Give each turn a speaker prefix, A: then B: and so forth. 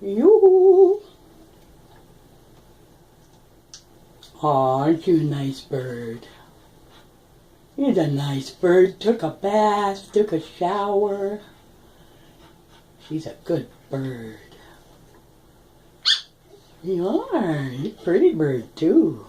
A: Yoo-hoo. Aw, aren't you a nice bird? He's a nice bird. Took a bath, took a shower. She's a good bird. You are. You're a pretty bird, too.